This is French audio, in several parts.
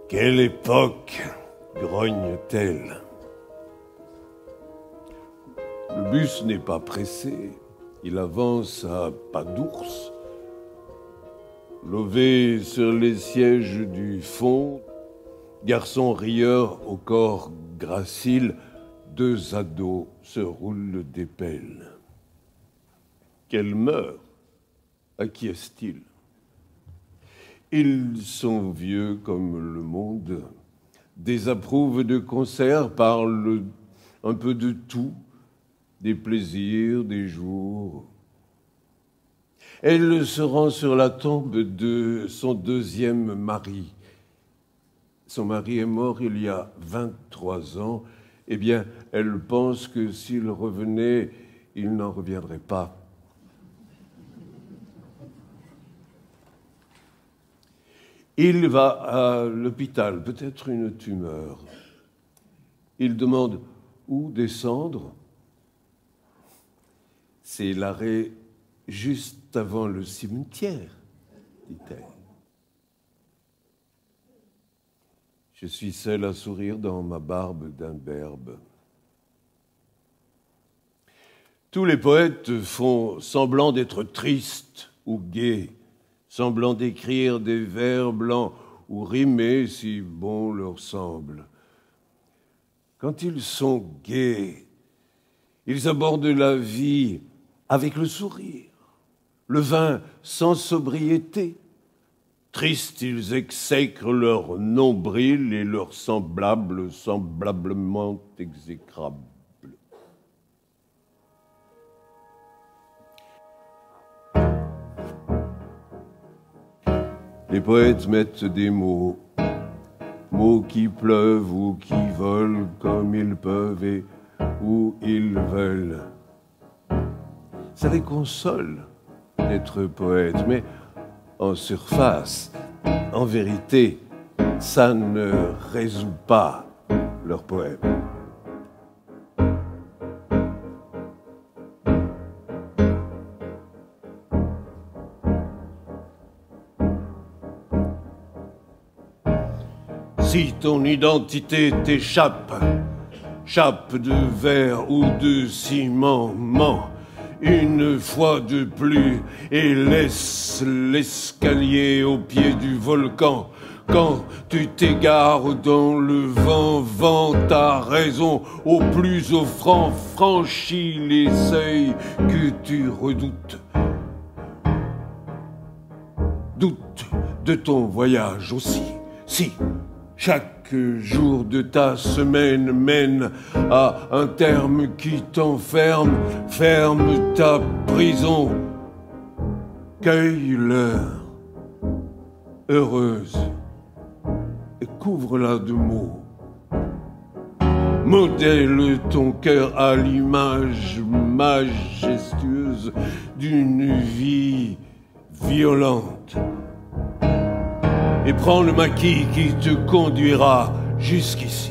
Quelle époque, grogne-t-elle. Le bus n'est pas pressé, il avance à pas d'ours. Lové sur les sièges du fond, garçon rieur au corps gracile, deux ados se roulent des pelles. Qu'elle meurt, acquiesce-t-il. Ils sont vieux comme le monde, désapprouvent de concerts, parlent un peu de tout, des plaisirs, des jours. Elle se rend sur la tombe de son deuxième mari. Son mari est mort il y a 23 ans. Eh bien, elle pense que s'il revenait, il n'en reviendrait pas. Il va à l'hôpital, peut-être une tumeur. Il demande où descendre. C'est l'arrêt juste avant le cimetière, dit-elle. Je suis seul à sourire dans ma barbe d'imberbe. Tous les poètes font semblant d'être tristes ou gais, semblant d'écrire des vers blancs ou rimer si bon leur semble. Quand ils sont gais, ils abordent la vie avec le sourire, le vin sans sobriété. Tristes, ils exècrent leur nombril et leurs semblables semblablement exécrables. Les poètes mettent des mots, mots qui pleuvent ou qui volent comme ils peuvent et où ils veulent. Ça les console d'être poète, mais en surface, en vérité, ça ne résout pas leur poème. Si ton identité t'échappe, chape de verre ou de ciment, ment une fois de plus et laisse l'escalier au pied du volcan. Quand tu t'égares dans le vent, vends ta raison au plus offrant, franchis les seuils que tu redoutes. Doute de ton voyage aussi, si chaque jour de ta semaine mène à un terme qui t'enferme, ferme ta prison, cueille-leur heureuse et couvre-la de mots. Modèle ton cœur à l'image majestueuse d'une vie violente. Et prends le maquis qui te conduira jusqu'ici.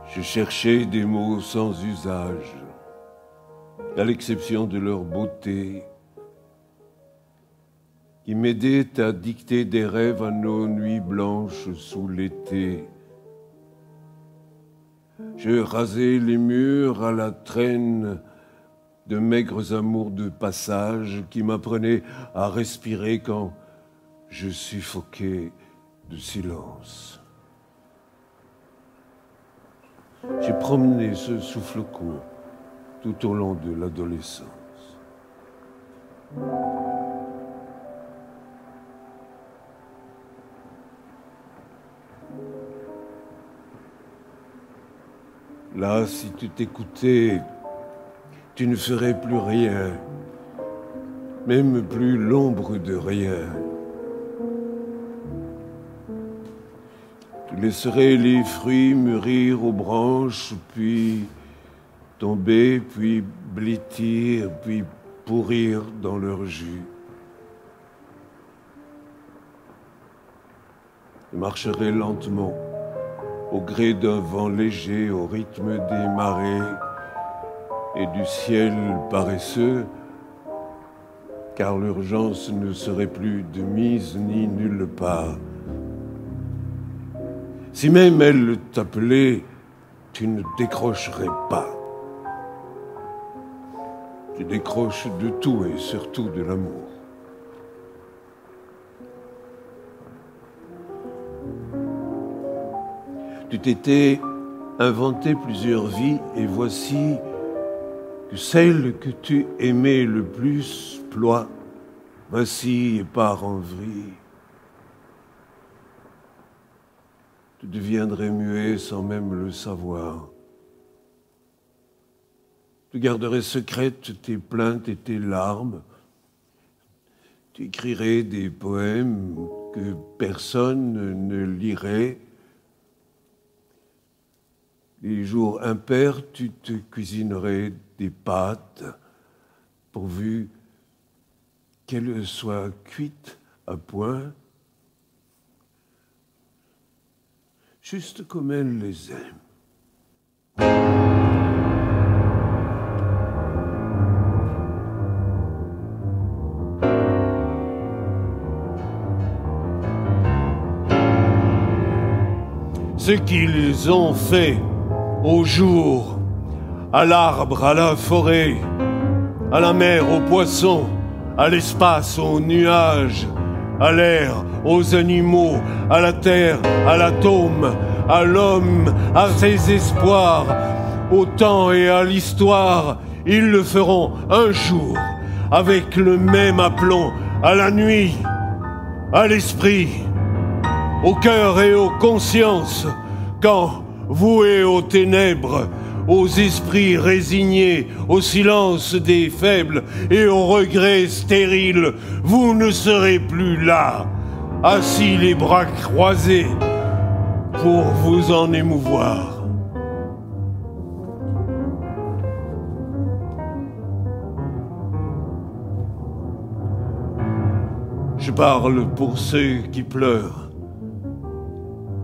Je cherchais des mots sans usage, à l'exception de leur beauté, qui m'aidaient à dicter des rêves à nos nuits blanches sous l'été. Je rasais les murs à la traîne de maigres amours de passage qui m'apprenaient à respirer quand je suffoquais de silence. J'ai promené ce souffle court tout au long de l'adolescence. Là, si tu t'écoutais, tu ne ferais plus rien, même plus l'ombre de rien. Tu laisserais les fruits mûrir aux branches, puis tomber, puis blêtir, puis pourrir dans leur jus. Tu marcherais lentement, au gré d'un vent léger, au rythme des marées et du ciel paresseux, car l'urgence ne serait plus de mise ni nulle part. Si même elle t'appelait, tu ne décrocherais pas. Tu décroches de tout et surtout de l'amour. Tu t'étais inventé plusieurs vies et voici que celle que tu aimais le plus ploie, vacille et part en vrille. Tu deviendrais muet sans même le savoir. Tu garderais secrètes tes plaintes et tes larmes. Tu écrirais des poèmes que personne ne lirait. Les jours impairs, tu te cuisinerais des pâtes, pourvu qu'elles soient cuites à point, juste comme elle les aime. Ce qu'ils ont fait au jour, à l'arbre, à la forêt, à la mer, aux poissons, à l'espace, aux nuages, à l'air, aux animaux, à la terre, à l'atome, à l'homme, à ses espoirs, au temps et à l'histoire, ils le feront un jour, avec le même aplomb, à la nuit, à l'esprit, au cœur et aux consciences, quand, voués aux ténèbres, aux esprits résignés, au silence des faibles et aux regrets stériles, vous ne serez plus là, assis les bras croisés, pour vous en émouvoir. Je parle pour ceux qui pleurent,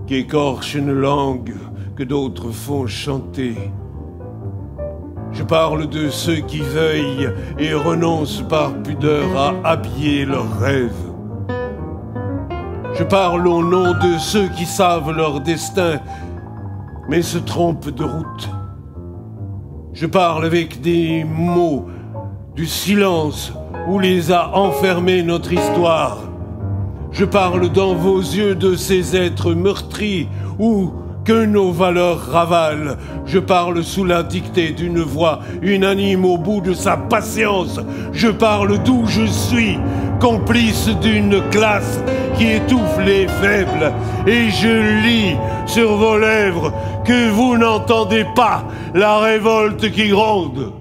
qui écorchent une langue que d'autres font chanter. Je parle de ceux qui veillent et renoncent par pudeur à habiller leurs rêves. Je parle au nom de ceux qui savent leur destin, mais se trompent de route. Je parle avec des mots du silence où les a enfermés notre histoire. Je parle dans vos yeux de ces êtres meurtris ou que nos valeurs ravalent. Je parle sous la dictée d'une voix unanime au bout de sa patience. Je parle d'où je suis, complice d'une classe qui étouffe les faibles. Et je lis sur vos lèvres que vous n'entendez pas la révolte qui gronde.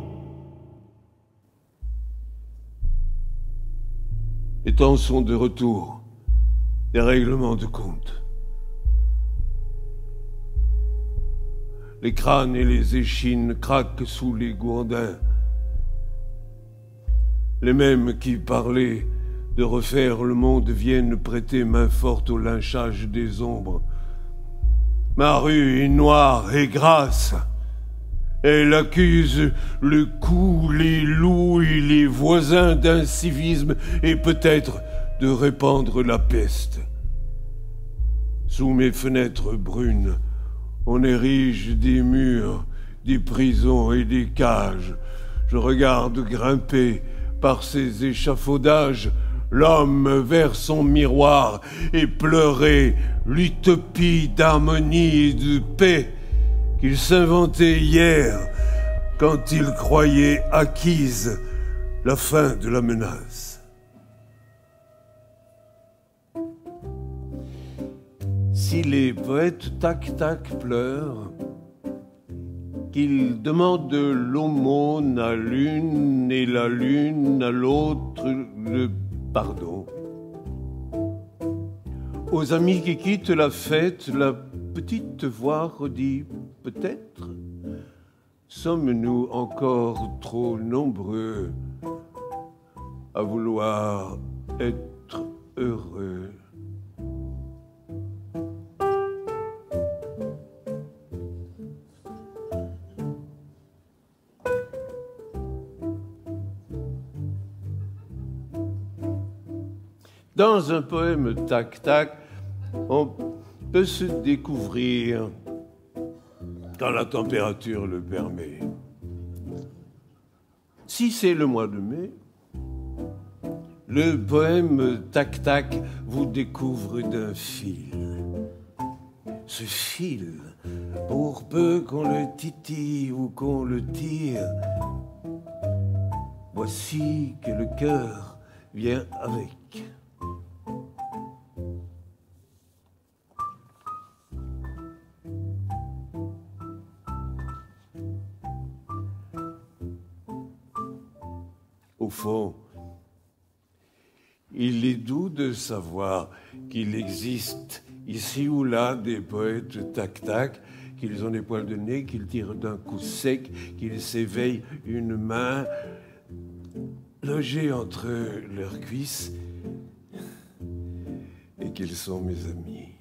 Les temps sont de retour. Des règlements de compte. Les crânes et les échines craquent sous les gourdins. Les mêmes qui parlaient de refaire le monde viennent prêter main forte au lynchage des ombres. Ma rue est noire et grasse. Elle accuse le cou, les loups et les voisins d'incivisme et peut-être de répandre la peste. Sous mes fenêtres brunes, on érige des murs, des prisons et des cages. Je regarde grimper par ces échafaudages l'homme vers son miroir et pleurer l'utopie d'harmonie et de paix qu'il s'inventait hier quand il croyait acquise la fin de la menace. Si les poètes tac-tac pleurent, qu'ils demandent l'aumône à l'une et la lune à l'autre le pardon. Aux amis qui quittent la fête, la petite voix redit peut-être sommes-nous encore trop nombreux à vouloir être heureux. Dans un poème tac-tac, on peut se découvrir quand la température le permet. Si c'est le mois de mai, le poème tac-tac vous découvre d'un fil. Ce fil, pour peu qu'on le titille ou qu'on le tire, voici que le cœur vient avec. Au fond, il est doux de savoir qu'il existe ici ou là des poètes tac-tac, qu'ils ont des poils de nez, qu'ils tirent d'un coup sec, qu'ils s'éveillent une main logée entre leurs cuisses et qu'ils sont mes amis.